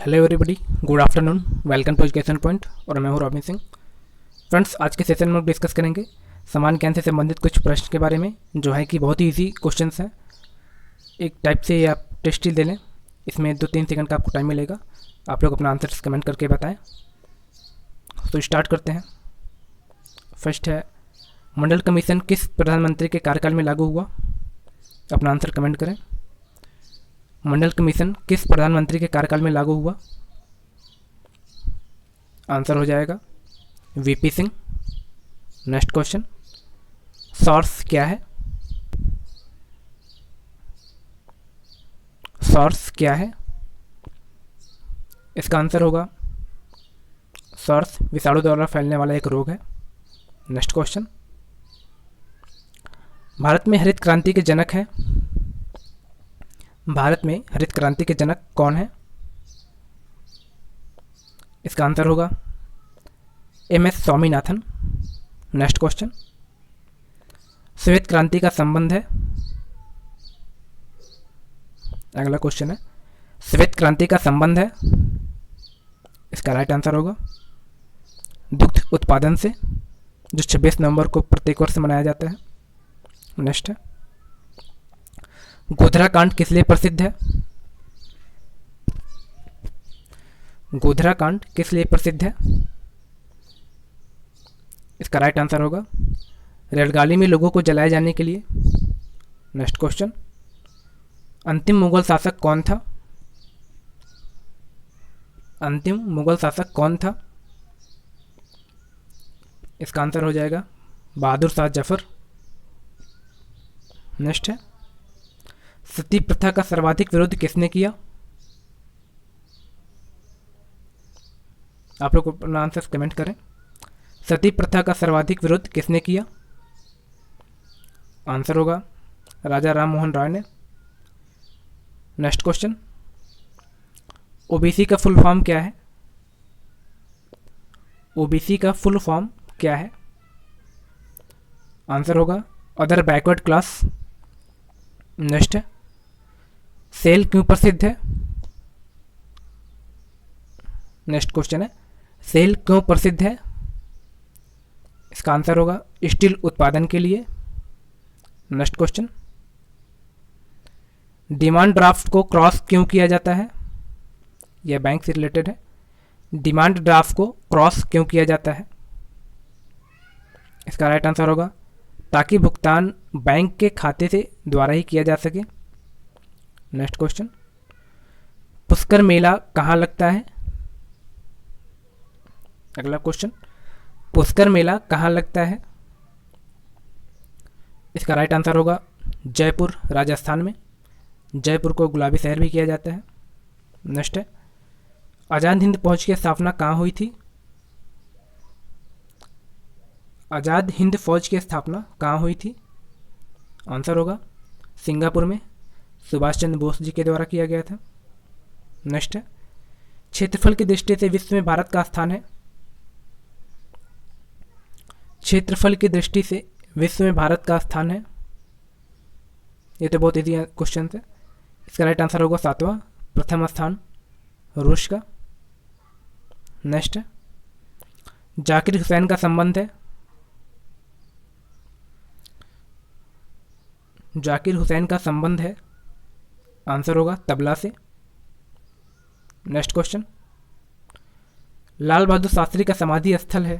Hello everybody, good afternoon. Welcome to education point और मैं हूं रॉबिन सिंह। फ्रेंड्स, आज के सेशन में डिस्कस करेंगे समान ज्ञान से संबंधित कुछ प्रश्न के बारे में, जो है कि बहुत ही इजी क्वेश्चंस हैं। एक टाइप से आप टेस्ट ही दे लें, इसमें 2-3 सेकंड का आपको टाइम मिलेगा। आप लोग अपना आंसर कमेंट करके बताएं। तो स्टार्ट करते हैं। फर्स्ट है, मंडल कमीशन किस प्रधानमंत्री के कार्यकाल में लागू हुआ? अपना आंसर कमेंट करें। मंडल कमीशन किस प्रधानमंत्री के कार्यकाल में लागू हुआ? आंसर हो जाएगा VP Singh. Next question, source क्या है? सोर्स क्या है? इसका आंसर होगा सोर्स विषाणु द्वारा फैलने वाला एक रोग है। नेक्स्ट क्वेश्चन, भारत में हरित क्रांति के जनक हैं? भारत में हरित क्रांति के जनक कौन है? इसका आंसर होगा M S Swaminathan. Next question, श्वेत क्रांति का संबंध है? अगला क्वेश्चन है, श्वेत क्रांति का संबंध है? इसका राइट आंसर होगा दुग्ध उत्पादन से, जो 26 नवंबर को प्रत्येक वर्ष मनाया जाता है। नेक्स्ट है, गोधरा कांड किस लिए प्रसिद्ध है? गोधरा कांड किस लिए प्रसिद्ध है? इसका राइट आंसर होगा रेलगाड़ी में लोगों को जलाए जाने के लिए। नेक्स्ट क्वेश्चन, अंतिम मुगल शासक कौन था? अंतिम मुगल शासक कौन था? इसका आंसर हो जाएगा बहादुर शाह जफर। नेक्स्ट है, सती प्रथा का सर्वाधिक विरोध किसने किया? आप लोग अपना आंसर कमेंट करें। सती प्रथा का सर्वाधिक विरोध किसने किया? आंसर होगा राजा राम मोहन राय ने। नेक्स्ट क्वेश्चन, ओबीसी का फुल फॉर्म क्या है? ओबीसी का फुल फॉर्म क्या है? आंसर होगा अदर बैकवर्ड क्लास। नेक्स्ट है, सेल क्यों प्रसिद्ध है? नेक्स्ट क्वेश्चन है, सेल क्यों प्रसिद्ध है? इसका आंसर होगा स्टील उत्पादन के लिए। नेक्स्ट क्वेश्चन, डिमांड ड्राफ्ट को क्रॉस क्यों किया जाता है? यह बैंक से रिलेटेड है। डिमांड ड्राफ्ट को क्रॉस क्यों किया जाता है? इसका राइट आंसर होगा ताकि भुगतान बैंक के खाते से द्वारा ही किया जा सके। नेक्स्ट क्वेश्चन, पुष्कर मेला कहाँ लगता है? अगला क्वेश्चन, पुष्कर मेला कहाँ लगता है? इसका राइट आंसर होगा जयपुर, राजस्थान में। जयपुर को गुलाबी शहर भी किया जाता है। नेक्स्ट है, आज़ाद हिंद फौज की स्थापना कहाँ हुई थी? आज़ाद हिंद फौज की स्थापना कहाँ हुई थी? आंसर होगा सिंगापुर में, सुभाष चंद्र बोस जी के द्वारा किया गया था। नेक्स्ट है, क्षेत्रफल की दृष्टि से विश्व में भारत का स्थान है? क्षेत्रफल की दृष्टि से विश्व में भारत का स्थान है? ये तो बहुत इजी क्वेश्चन है। इसका राइट आंसर होगा 7वां, प्रथम स्थान रूस का। नेक्स्ट है, जाकिर हुसैन का संबंध है? जाकिर हुसैन का संबंध है? आंसर होगा तबला से। नेक्स्ट क्वेश्चन, लाल बहादुर शास्त्री का समाधि स्थल है?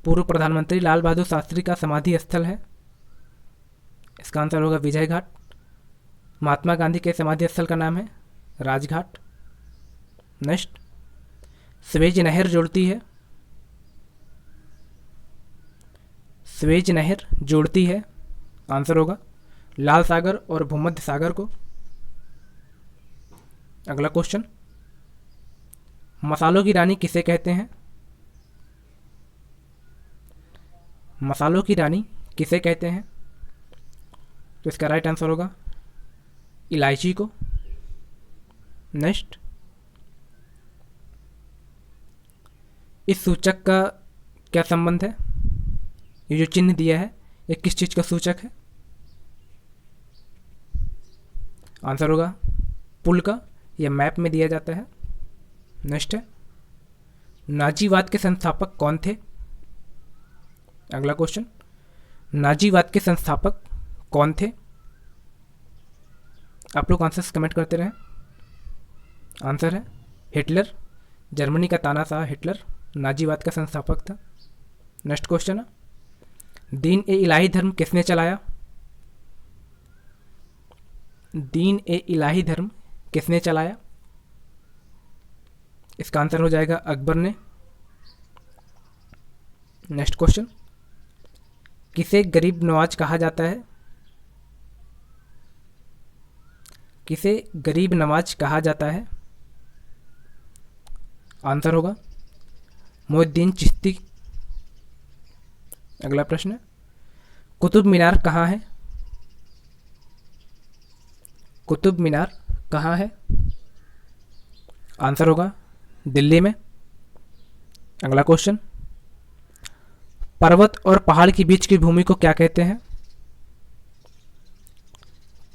पूर्व प्रधानमंत्री लाल बहादुर शास्त्री का समाधि स्थल है? इसका आंसर होगा विजय घाट। महात्मा गांधी के समाधि स्थल का नाम है राजघाट। नेक्स्ट, स्वेज नहर जोड़ती है? स्वेज नहर जोड़ती है? आंसर होगा लाल सागर और भूमध्य सागर को। अगला क्वेश्चन, मसालों की रानी किसे कहते हैं? मसालों की रानी किसे कहते हैं? तो इसका राइट आंसर होगा इलायची को। नेक्स्ट, इस सूचक का क्या संबंध है? ये जो चिन्ह दिया है ये किस चीज़ का सूचक है? आंसर होगा पुल का या मैप में दिया जाता है। नेक्स्ट है, नाजीवाद के संस्थापक कौन थे? अगला क्वेश्चन, नाजीवाद के संस्थापक कौन थे? आप लोग आंसर्स कमेंट करते रहें। आंसर है हिटलर। जर्मनी का तानाशाह हिटलर नाजीवाद का संस्थापक था। नेक्स्ट क्वेश्चन है, दीन ए इलाही धर्म किसने चलाया? दीन ए इलाही धर्म किसने चलाया? इसका आंसर हो जाएगा अकबर ने। नेक्स्ट क्वेश्चन, किसे गरीब नवाज कहा जाता है? किसे गरीब नवाज कहा जाता है? आंसर होगा मोहिउद्दीन चिश्ती। अगला प्रश्न है, कुतुब मीनार कहाँ है? कुतुब मीनार कहाँ है? आंसर होगा दिल्ली में। अगला क्वेश्चन, पर्वत और पहाड़ के बीच की भूमि को क्या कहते हैं?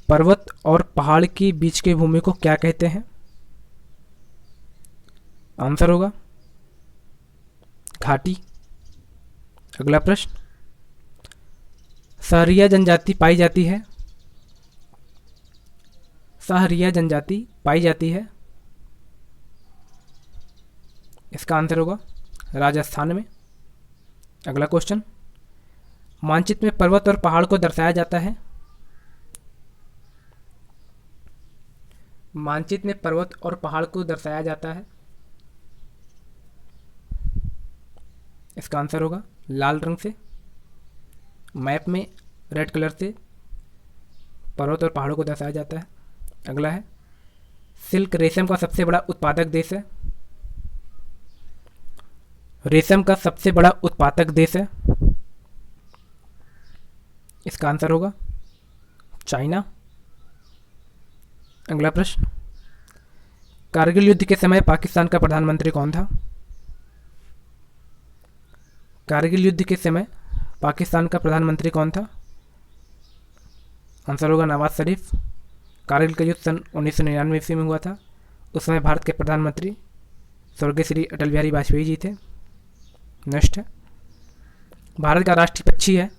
पर्वत और पहाड़ के बीच की भूमि को क्या कहते हैं? आंसर होगा घाटी। अगला प्रश्न, सहरिया जनजाति पाई जाती है? सहरिया जनजाति पाई जाती है। इसका आंसर होगा राजस्थान में। अगला क्वेश्चन, मानचित्र में पर्वत और पहाड़ को दर्शाया जाता है? मानचित्र में पर्वत और पहाड़ को दर्शाया जाता है। इसका आंसर होगा लाल रंग से। मैप में रेड कलर से पर्वत और पहाड़ों को दर्शाया जाता है। अगला है, सिल्क रेशम का सबसे बड़ा उत्पादक देश है? रेशम का सबसे बड़ा उत्पादक देश है। इसका आंसर होगा चाइना। अगला प्रश्न, कारगिल युद्ध के समय पाकिस्तान का प्रधानमंत्री कौन था? कारगिल युद्ध के समय पाकिस्तान का प्रधानमंत्री कौन था? आंसर होगा नवाज शरीफ। कारगिल का युद्ध सन 1999 ईस्वी में हुआ था। उस समय भारत के प्रधानमंत्री स्वर्गीय श्री अटल बिहारी वाजपेयी जी थे। नेक्स्ट है, भारत का राष्ट्रीय पक्षी है?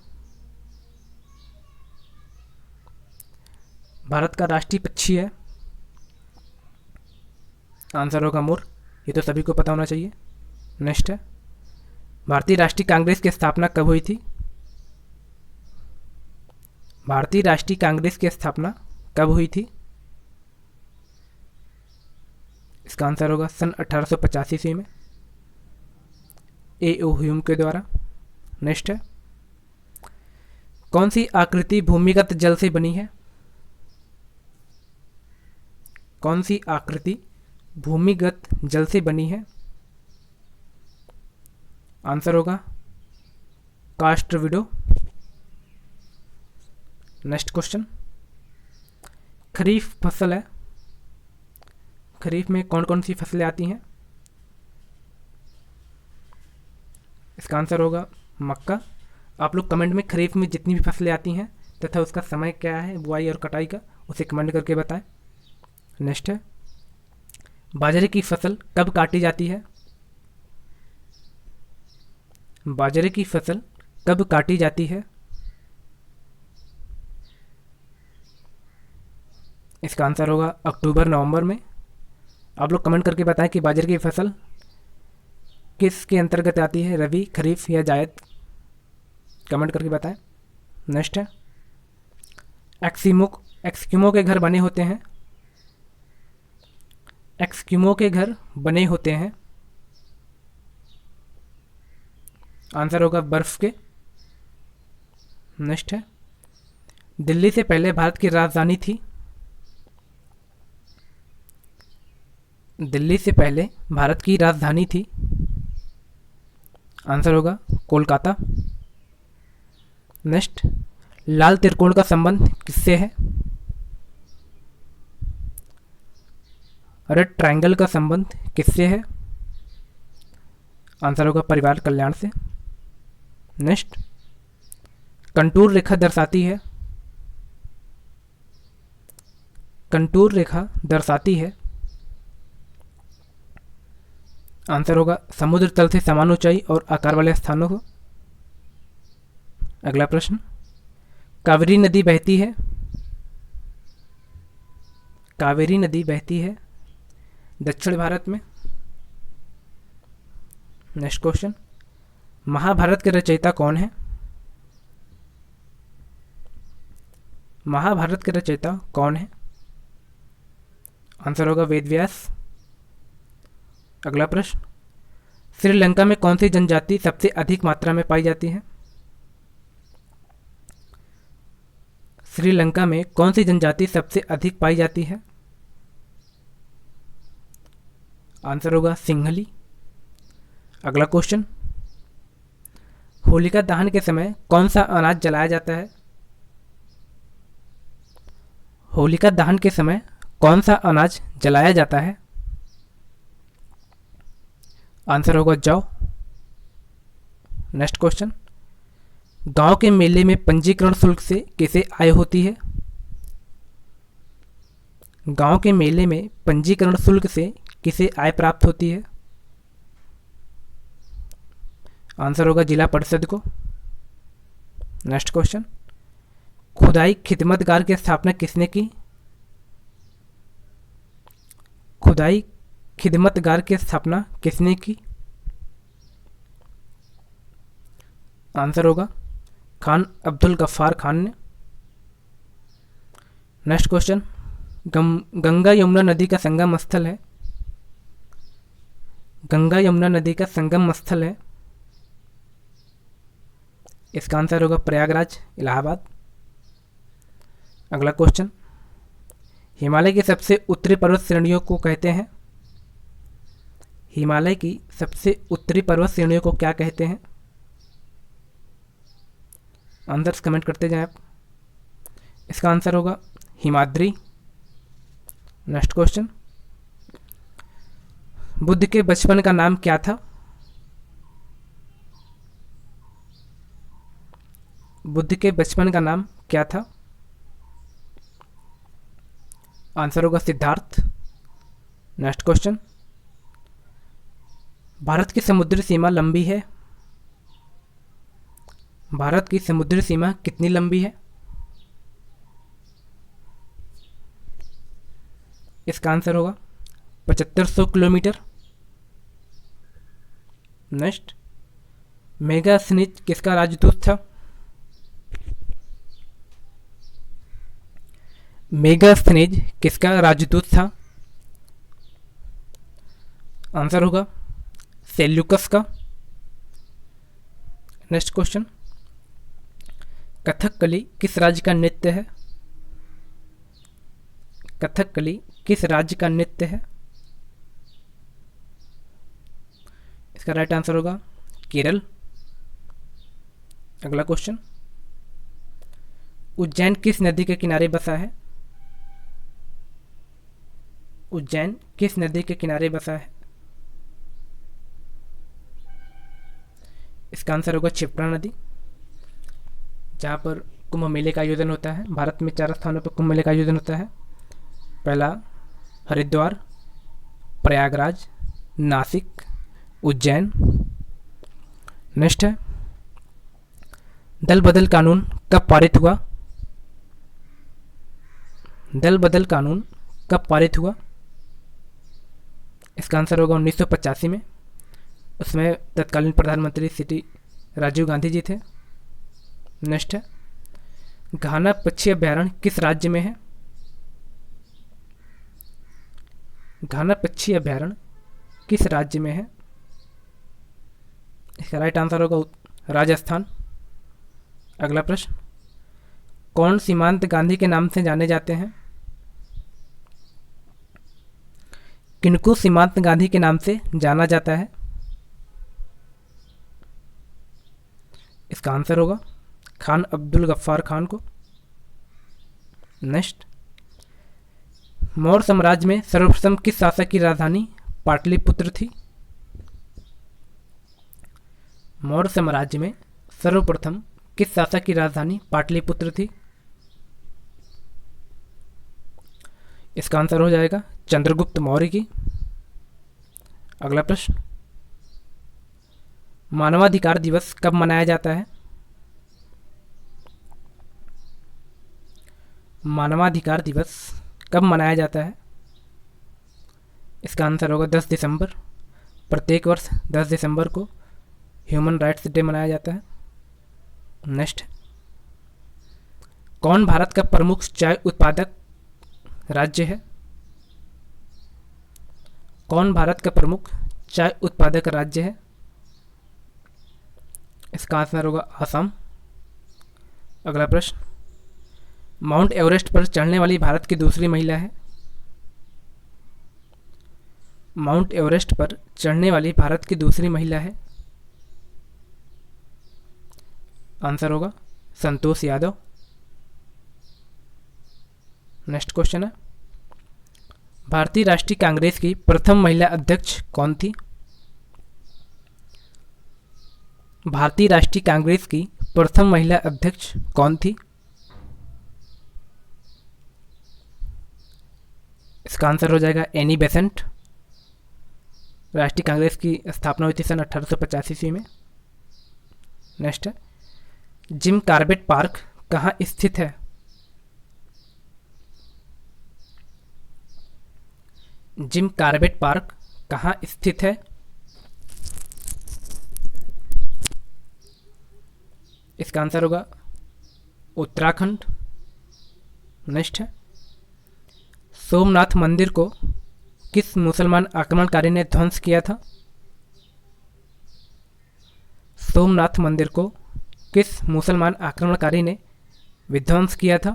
भारत का राष्ट्रीय पक्षी है। आंसर होगा मोर। ये तो सभी को पता होना चाहिए। नेक्स्ट है, भारतीय राष्ट्रीय कांग्रेस की स्थापना कब हुई थी? भारतीय राष्ट्रीय कांग्रेस की स्थापना कब हुई थी? इसका आंसर होगा सन 1885 ईस्वी में ए.ओ. ह्यूम के द्वारा। नेक्स्ट है, कौन सी आकृति भूमिगत जल से बनी है? कौन सी आकृति भूमिगत जल से बनी है? आंसर होगा कास्ट विडो। नेक्स्ट क्वेश्चन, खरीफ फसल है। खरीफ में कौन कौन सी फसलें आती हैं? इसका आंसर होगा मक्का। आप लोग कमेंट में खरीफ में जितनी भी फसलें आती हैं तथा उसका समय क्या है बुआई और कटाई का, उसे कमेंट करके बताएं। नेक्स्ट है, बाजरे की फसल कब काटी जाती है? बाजरे की फसल कब काटी जाती है? इसका आंसर होगा अक्टूबर नवंबर में। आप लोग कमेंट करके बताएं कि बाजरे की फसल किसके अंतर्गत आती है, रबी, खरीफ या जायद। कमेंट करके बताएं। नेक्स्ट है, एक्सक्यूमो के घर बने होते हैं? एक्सक्यूमो के घर बने होते हैं। आंसर होगा बर्फ के। नेक्स्ट है, दिल्ली से पहले भारत की राजधानी थी? दिल्ली से पहले भारत की राजधानी थी। आंसर होगा कोलकाता। नेक्स्ट, लाल त्रिकोण का संबंध किससे है? रेड ट्रायंगल का संबंध किससे है? आंसर होगा परिवार कल्याण से। नेक्स्ट, कंटूर रेखा दर्शाती है? कंटूर रेखा दर्शाती है? आंसर होगा समुद्र तल से समान ऊंचाई और आकार वाले स्थानों को। अगला प्रश्न, कावेरी नदी बहती है? कावेरी नदी बहती है दक्षिण भारत में। नेक्स्ट क्वेश्चन, महाभारत के रचयिता कौन है? महाभारत के रचयिता कौन है? आंसर होगा वेद व्यास। अगला प्रश्न, श्रीलंका में कौन सी जनजाति सबसे अधिक मात्रा में पाई जाती है? श्रीलंका में कौन सी जनजाति सबसे अधिक पाई जाती है? आंसर होगा सिंहली। अगला क्वेश्चन, होलिका दहन के समय कौन सा अनाज जलाया जाता है? होलिका दहन के समय कौन सा अनाज जलाया जाता है? आंसर होगा जौ। नेक्स्ट क्वेश्चन, गांव के मेले में पंजीकरण शुल्क से किसे आय होती है? गांव के मेले में पंजीकरण शुल्क से किसे आय प्राप्त होती है? आंसर होगा जिला परिषद को। नेक्स्ट क्वेश्चन, खुदाई खिदमतगार की स्थापना किसने की? खुदाई खिदमतगार की स्थापना किसने की? आंसर होगा खान अब्दुल गफ्फार खान ने। नेक्स्ट क्वेश्चन, गंगा यमुना नदी का संगम स्थल है? गंगा यमुना नदी का संगम स्थल है? इसका आंसर होगा प्रयागराज, इलाहाबाद। अगला क्वेश्चन, हिमालय की सबसे उत्तरी पर्वत श्रेणियों को कहते हैं? हिमालय की सबसे उत्तरी पर्वत श्रेणियों को क्या कहते हैं? आंसर्स कमेंट करते जाएं आप। इसका आंसर होगा हिमाद्री। नेक्स्ट क्वेश्चन, बुद्ध के बचपन का नाम क्या था? बुद्ध के बचपन का नाम क्या था? आंसर होगा सिद्धार्थ। नेक्स्ट क्वेश्चन, भारत की समुद्री सीमा लंबी है? भारत की समुद्री सीमा कितनी लंबी है? इसका आंसर होगा 7500 किलोमीटर। नेक्स्ट, मेगास्थनीज किसका राजदूत था? मेगास्थनीज किसका राजदूत था? आंसर होगा सेल्यूकस का। नेक्स्ट क्वेश्चन, कथकली किस राज्य का नृत्य है? कथकली किस राज्य का नृत्य है? इसका राइट आंसर होगा केरल। अगला क्वेश्चन, उज्जैन किस नदी के किनारे बसा है? उज्जैन किस नदी के किनारे बसा है? इसका आंसर होगा क्षिप्रा नदी, जहाँ पर कुंभ मेले का आयोजन होता है। भारत में 4 स्थानों पर कुंभ मेले का आयोजन होता है। पहला हरिद्वार, प्रयागराज, नासिक, उज्जैन। नेक्स्ट है, दल बदल कानून कब पारित हुआ? दल बदल कानून कब पारित हुआ? इसका आंसर होगा 1985 में। उसमें तत्कालीन प्रधानमंत्री श्री राजीव गांधी जी थे। नेक्स्ट है, घाना पक्षी अभ्यारण्य किस राज्य में है? घाना पक्षी अभ्यारण्य किस राज्य में है? इसका राइट आंसर होगा राजस्थान। अगला प्रश्न, कौन सीमांत गांधी के नाम से जाने जाते हैं? किनको सीमांत गांधी के नाम से जाना जाता है? इसका आंसर होगा खान अब्दुल गफ्फार खान को। नेक्स्ट, मौर्य साम्राज्य में सर्वप्रथम किस शासक की राजधानी पाटलिपुत्र थी? मौर्य साम्राज्य में सर्वप्रथम किस शासक की राजधानी पाटलिपुत्र थी? इसका आंसर हो जाएगा चंद्रगुप्त मौर्य की। अगला प्रश्न, मानवाधिकार दिवस कब मनाया जाता है? मानवाधिकार दिवस कब मनाया जाता है? इसका आंसर होगा 10 दिसंबर। प्रत्येक वर्ष 10 दिसंबर को ह्यूमन राइट्स डे मनाया जाता है। नेक्स्ट, कौन भारत का प्रमुख चाय उत्पादक राज्य है? कौन भारत का प्रमुख चाय उत्पादक राज्य है? इसका आंसर होगा असम। अगला प्रश्न, माउंट एवरेस्ट पर चढ़ने वाली भारत की दूसरी महिला है? माउंट एवरेस्ट पर चढ़ने वाली भारत की दूसरी महिला है? आंसर होगा संतोष यादव। नेक्स्ट क्वेश्चन है, भारतीय राष्ट्रीय कांग्रेस की प्रथम महिला अध्यक्ष कौन थी? भारतीय राष्ट्रीय कांग्रेस की प्रथम महिला अध्यक्ष कौन थी? इसका आंसर हो जाएगा एनी बेसेंट। राष्ट्रीय कांग्रेस की स्थापना हुई थी सन 1885 ईस्वी में। नेक्स्ट है, जिम कॉर्बेट पार्क कहाँ स्थित है? जिम कॉर्बेट पार्क कहाँ स्थित है? इसका आंसर होगा उत्तराखंड। नेक्स्ट है, सोमनाथ मंदिर को किस मुसलमान आक्रमणकारी ने ध्वंस किया था? सोमनाथ मंदिर को किस मुसलमान आक्रमणकारी ने विध्वंस किया था?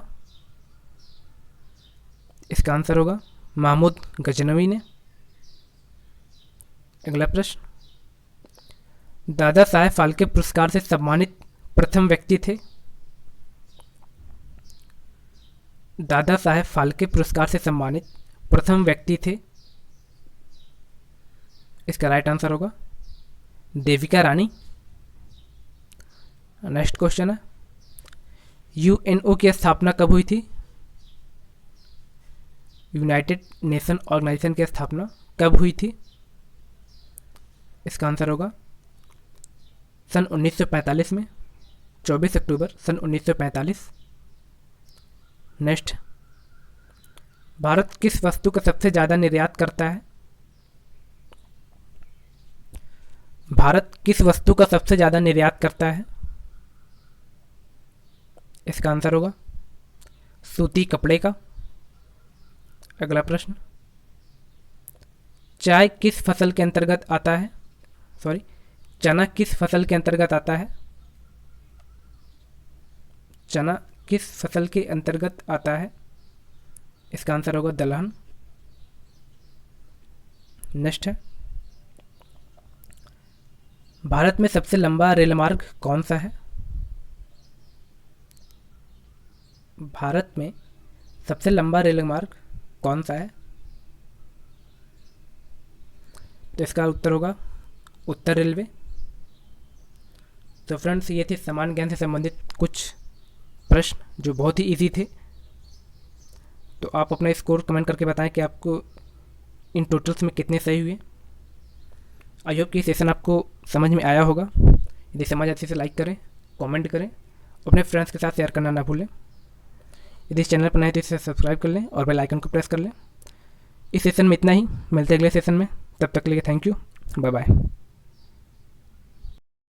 इसका आंसर होगा महमूद गजनवी ने। अगला प्रश्न, दादा साहेब फाल्के पुरस्कार से सम्मानित प्रथम व्यक्ति थे? दादा साहेब फाल्के पुरस्कार से सम्मानित प्रथम व्यक्ति थे? इसका राइट आंसर होगा देविका रानी। नेक्स्ट क्वेश्चन है, यूएनओ की स्थापना कब हुई थी? यूनाइटेड नेशन ऑर्गेनाइजेशन की स्थापना कब हुई थी? इसका आंसर होगा सन 1945 में, 24 अक्टूबर सन 1945। नेक्स्ट, भारत किस वस्तु का सबसे ज़्यादा निर्यात करता है? भारत किस वस्तु का सबसे ज़्यादा निर्यात करता है? इसका आंसर होगा सूती कपड़े का। अगला प्रश्न, चाय किस फसल के अंतर्गत आता है? चना किस फसल के अंतर्गत आता है? चना किस फसल के अंतर्गत आता है? इसका आंसर होगा दलहन। नेक्स्ट है, भारत में सबसे लंबा रेल मार्ग कौन सा है? भारत में सबसे लंबा रेल मार्ग कौन सा है? तो इसका उत्तर होगा उत्तर रेलवे। तो फ्रेंड्स, ये थे समान ज्ञान से संबंधित कुछ प्रश्न जो बहुत ही इजी थे। तो आप अपना स्कोर कमेंट करके बताएं कि आपको इन टोटल्स में कितने सही हुए। आई होप कि सेशन आपको समझ में आया होगा। यदि समझ आती है तो लाइक करें, कमेंट करें, अपने फ्रेंड्स के साथ शेयर करना ना भूलें। यदि इस चैनल पर नए तो इसे सब्सक्राइब कर लें और बेल आइकन को प्रेस कर लें। इस सेशन में इतना ही, मिलते हैं अगले सेशन में। तब तक के लिए थैंक यू, बाय बाय।